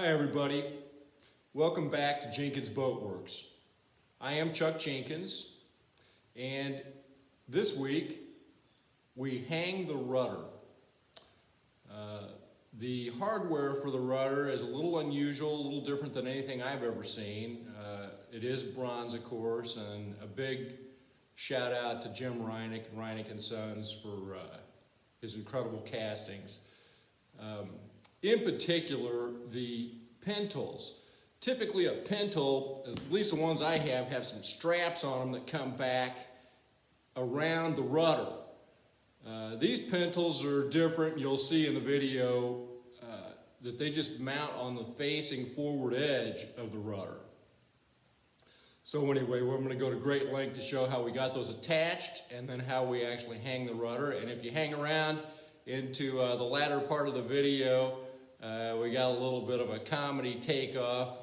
Hi everybody, welcome back to Jenkins Boat Works. I am Chuck Jenkins, and this week we hang the rudder. The hardware for the rudder is a little unusual, a little different than anything I've ever seen. It is bronze, of course, and a big shout out to Jim Reinick and Reinick and Sons for his incredible castings. In particular, the pintles. Typically a pintle, at least the ones I have some straps on them that come back around the rudder. These pintles are different. You'll see in the video that they just mount on the facing forward edge of the rudder. So anyway, we're going to go to great length to show how we got those attached and then how we actually hang the rudder. And if you hang around into the latter part of the video, we got a little bit of a comedy takeoff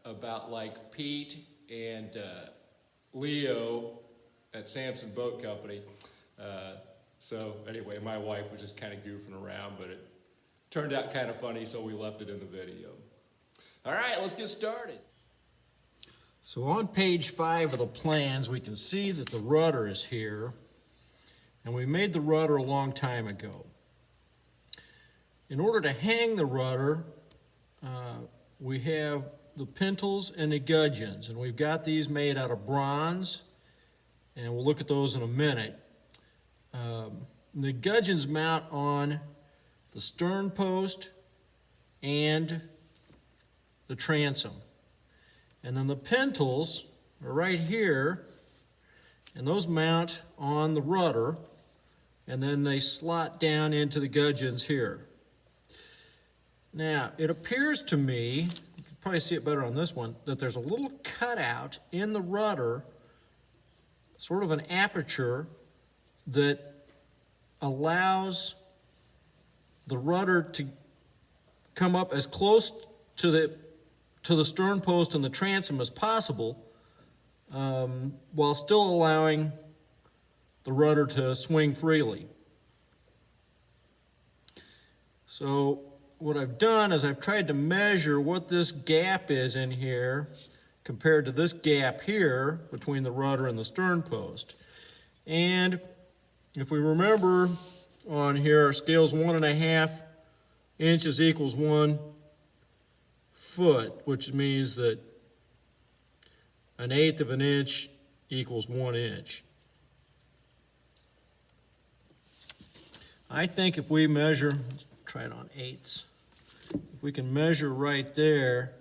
about like Pete and Leo at Sampson Boat Company. So anyway, my wife was just kind of goofing around, but it turned out kind of funny, so we left it in the video. All right, let's get started. So on page 5 of the plans, we can see that the rudder is here, and we made the rudder a long time ago. In order to hang the rudder, we have the pintles and the gudgeons, and we've got these made out of bronze, and we'll look at those in a minute. The gudgeons mount on the stern post and the transom. And then the pintles are right here, and those mount on the rudder, and then they slot down into the gudgeons here. Now, it appears to me, you can probably see it better on this one, that there's a little cutout in the rudder, sort of an aperture that allows the rudder to come up as close to the stern post and the transom as possible, while still allowing the rudder to swing freely. So what I've done is I've tried to measure what this gap is in here compared to this gap here between the rudder and the stern post. And if we remember on here, our scale's 1.5 inches equals 1 foot, which means that 1/8 of an inch equals 1 inch. I think if we measure, let's try it on eighths. If we can measure right there,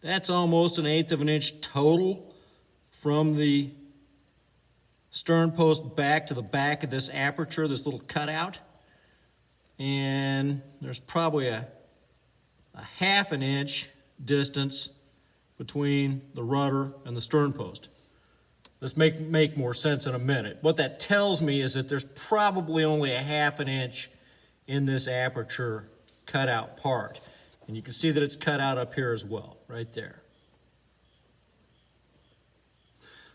that's almost 1/8 of an inch total from the stern post back to the back of this aperture, this little cutout. And there's probably a 1/2 inch distance between the rudder and the stern post. This make more sense in a minute. What that tells me is that there's probably only a 1/2 inch in this aperture cutout part. And you can see that it's cut out up here as well, right there.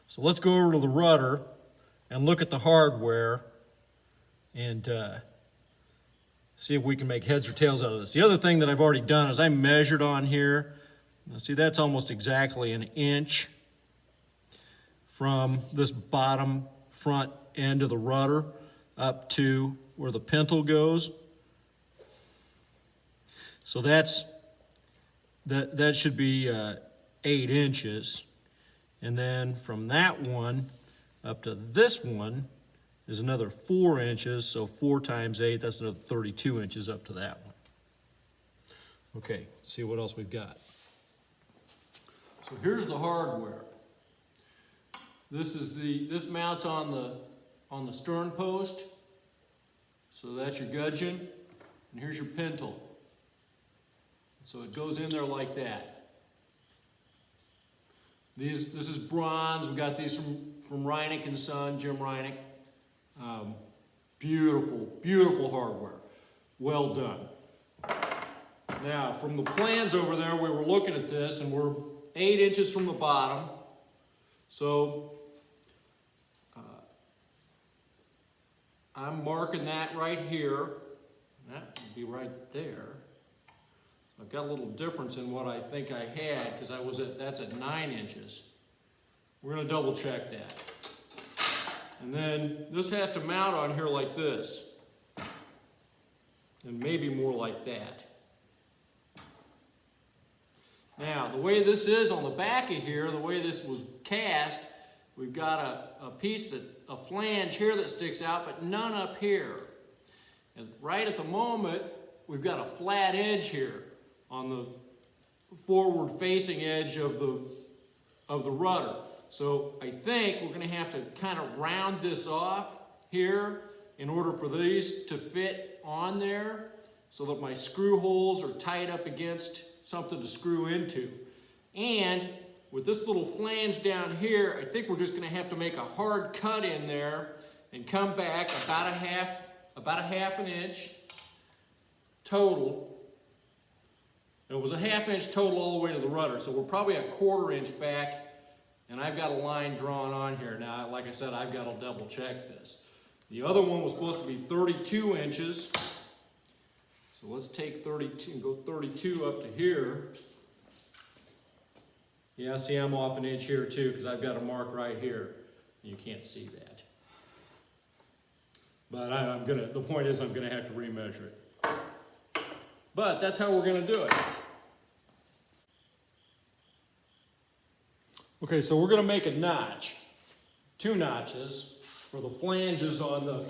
So let's go over to the rudder and look at the hardware and see if we can make heads or tails out of this. The other thing that I've already done is I measured on here. Now see, that's almost exactly 1 inch from this bottom front end of the rudder up to where the pintle goes. So that should be 8 inches. And then from that one up to this one is another 4 inches, so 4 times 8, that's another 32 inches up to that one. Okay, let's see what else we've got. So here's the hardware. This mounts on the stern post, so that's your gudgeon, and here's your pintle. So it goes in there like that. This is bronze. We got these from Reinick and Son, Jim Reinick. Beautiful, beautiful hardware. Well done. Now, from the plans over there, we were looking at this, and we're 8 inches from the bottom. So I'm marking that right here. be right there. I've got a little difference in what I think I had because that's at 9 inches. We're going to double check that. And then this has to mount on here like this. And maybe more like that. Now, the way this is on the back of here, the way this was cast, we've got a flange here that sticks out, but none up here. And right at the moment, we've got a flat edge here on the forward-facing edge of the rudder. So I think we're going to have to kind of round this off here in order for these to fit on there so that my screw holes are tied up against something to screw into. And with this little flange down here, I think we're just going to have to make a hard cut in there and come back about a half an inch total. It was a ½ inch total all the way to the rudder, so we're probably a ¼ inch back. And I've got a line drawn on here. Now, like I said, I've got to double check this. The other one was supposed to be 32 inches. So let's take 32 and go 32 up to here. Yeah, see, I'm off an inch here too because I've got a mark right here. You can't see that. But the point is I'm going to have to remeasure it. But that's how we're going to do it. Okay, so we're going to make a notch, 2 notches for the flanges on the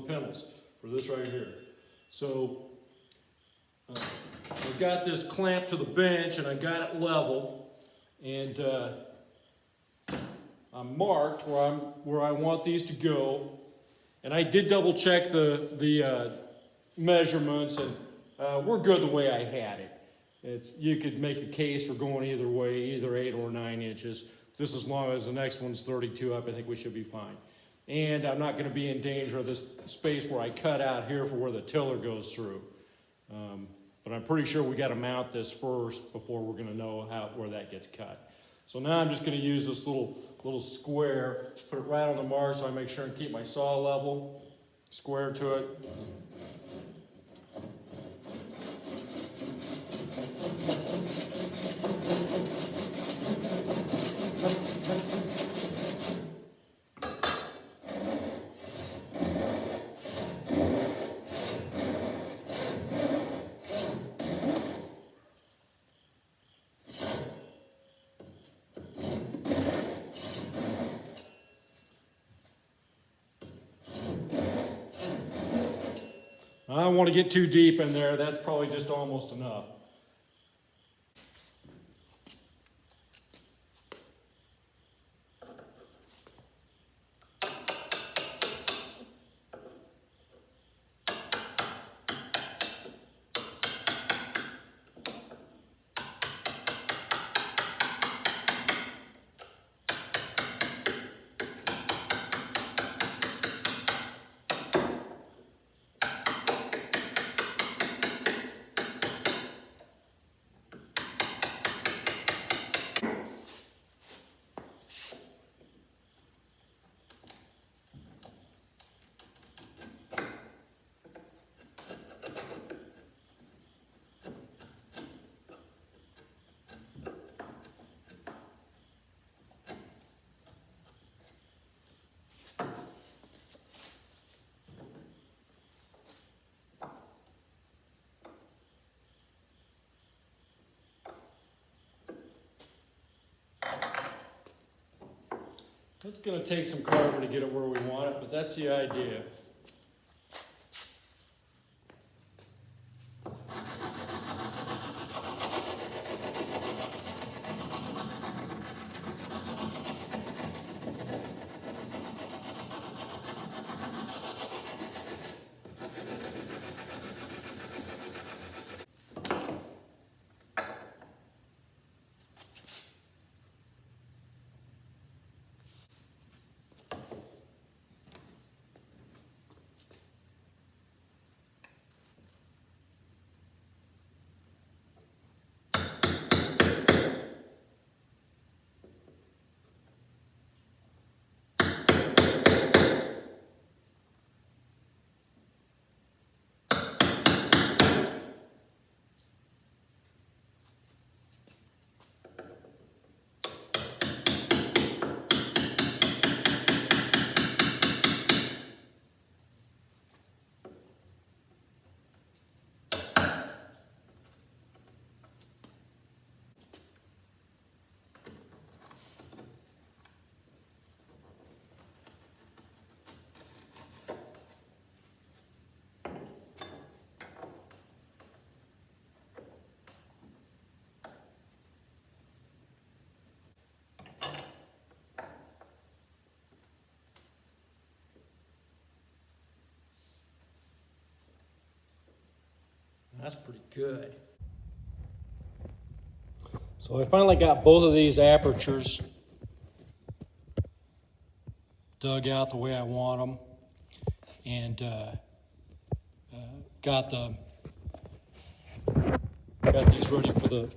pintles for this right here. So I've got this clamped to the bench and I got it level, and I'm marked where I want these to go. And I did double check the measurements, and we're good the way I had it. You could make a case for going either way, either 8 or 9 inches. Just as long as the next one's 32 up, I think we should be fine. And I'm not going to be in danger of this space where I cut out here for where the tiller goes through. But I'm pretty sure we got to mount this first before we're going to know where that gets cut. So now I'm just going to use this little square, put it right on the mark so I make sure and keep my saw level, square to it. I don't want to get too deep in there. That's probably just almost enough. It's going to take some carving to get it where we want it, but that's the idea. That's pretty good. So I finally got both of these apertures dug out the way I want them, and got these ready for the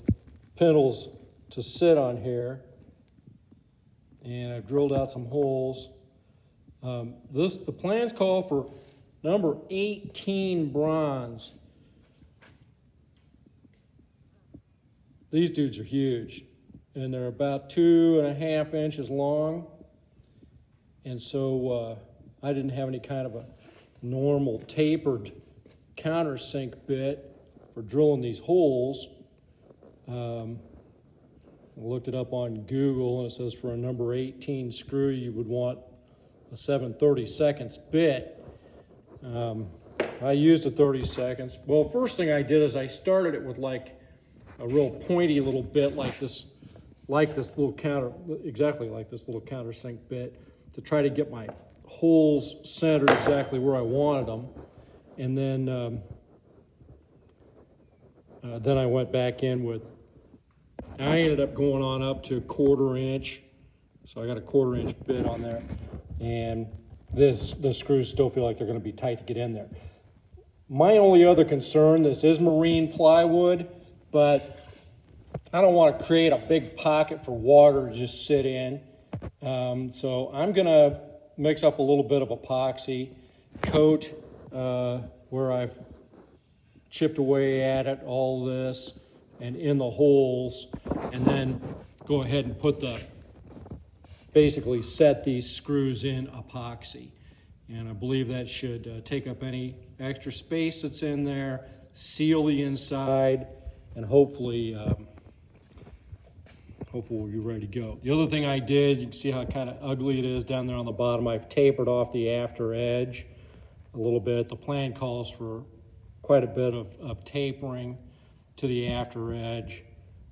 pintles to sit on here, and I've drilled out some holes. The plans call for number 18 bronze. These dudes are huge, and they're about 2.5 inches long. And so I didn't have any kind of a normal tapered countersink bit for drilling these holes. I looked it up on Google, and it says for a number 18 screw, you would want a 7/32 bit. I used a 30 seconds. Well, first thing I did is I started it with like a real pointy little bit like this little exactly like this little countersink bit, to try to get my holes centered exactly where I wanted them. And then I went back in with, I ended up going on up to 1/4 inch. So I got a 1/4 inch bit on there. And the screws still feel like they're going to be tight to get in there. My only other concern, this is marine plywood, but I don't want to create a big pocket for water to just sit in. So I'm going to mix up a little bit of epoxy, coat where I've chipped away at it, all this, and in the holes, and then go ahead and basically set these screws in epoxy. And I believe that should take up any extra space that's in there, seal the inside, and hopefully we'll be ready to go. The other thing I did, you can see how kind of ugly it is down there on the bottom. I've tapered off the after edge a little bit. The plan calls for quite a bit of tapering to the after edge.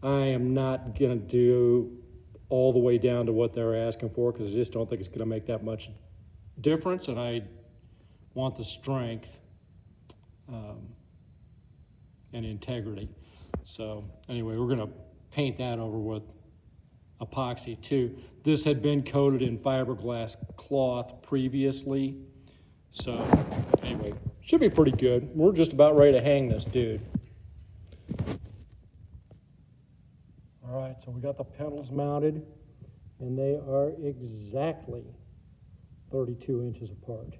I am not going to do all the way down to what they're asking for, because I just don't think it's going to make that much difference, and I want the strength and integrity. So anyway, we're going to paint that over with epoxy too. This had been coated in fiberglass cloth previously, so anyway, should be pretty good. We're just about ready to hang this dude. All right, so we got the pintles mounted, and they are exactly 32 inches apart,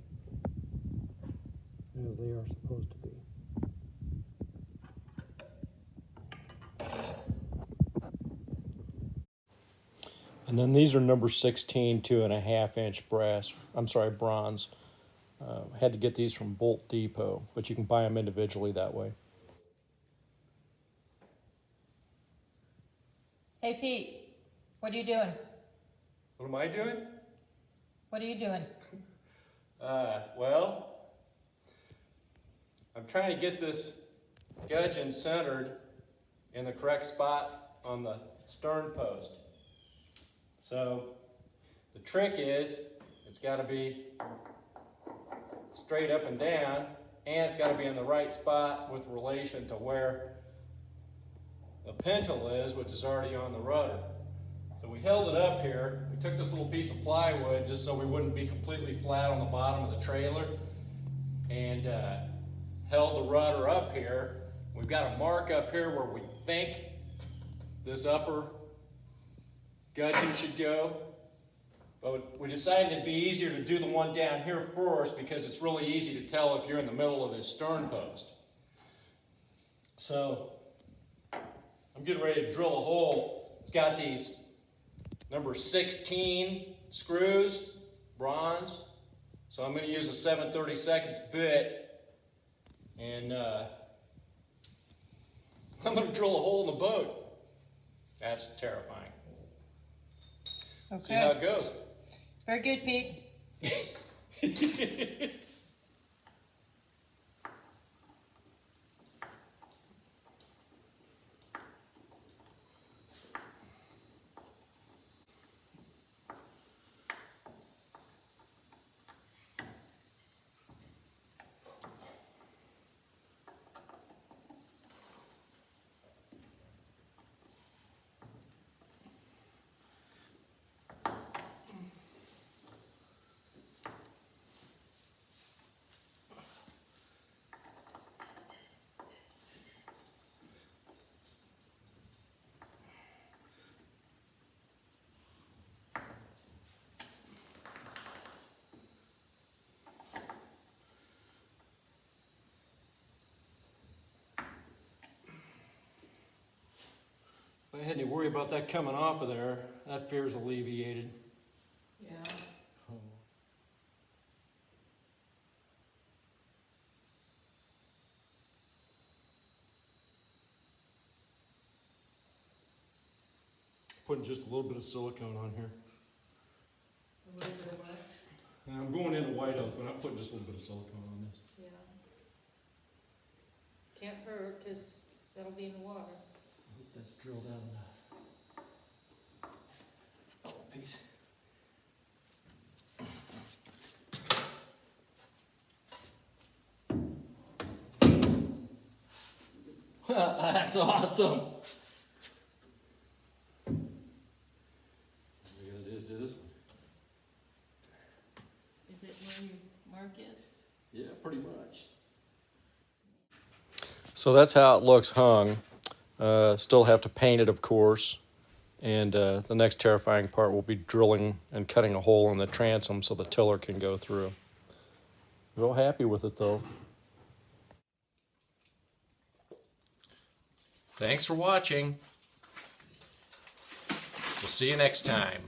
as they are supposed to be. And then these are number 16 2.5 inch bronze. Had to get these from Bolt Depot, but you can buy them individually that way. Hey Pete, what are you doing? What am I doing? What are you doing? Well, I'm trying to get this gudgeon centered in the correct spot on the stern post. So the trick is, it's got to be straight up and down, and it's got to be in the right spot with relation to where the pintle is, which is already on the rudder. So we held it up here. We took this little piece of plywood just so we wouldn't be completely flat on the bottom of the trailer, and held the rudder up here. We've got a mark up here where we think this upper gudgeon should go, but we decided it'd be easier to do the one down here first, because it's really easy to tell if you're in the middle of this stern post. So I'm getting ready to drill a hole. It's got these number 16 screws, bronze. So I'm going to use a 7/32 bit, and I'm going to drill a hole in the boat. That's terrifying. Okay. See how it goes. Very good, Pete. If I had any worry about that coming off of there, that fear's alleviated. Yeah. Putting just a little bit of silicone on here. A little bit of what? And I'm going into white oak, but I'm putting just a little bit of silicone on this. Yeah. Can't hurt, because that'll be in the water. I hope that's drilled out enough. Oh, piece. That's awesome. We gotta just do this one. Is it where your mark is? Yeah, pretty much. So that's how it looks hung. Still have to paint it, of course. And the next terrifying part will be drilling and cutting a hole in the transom so the tiller can go through. Real happy with it, though. Thanks for watching. We'll see you next time.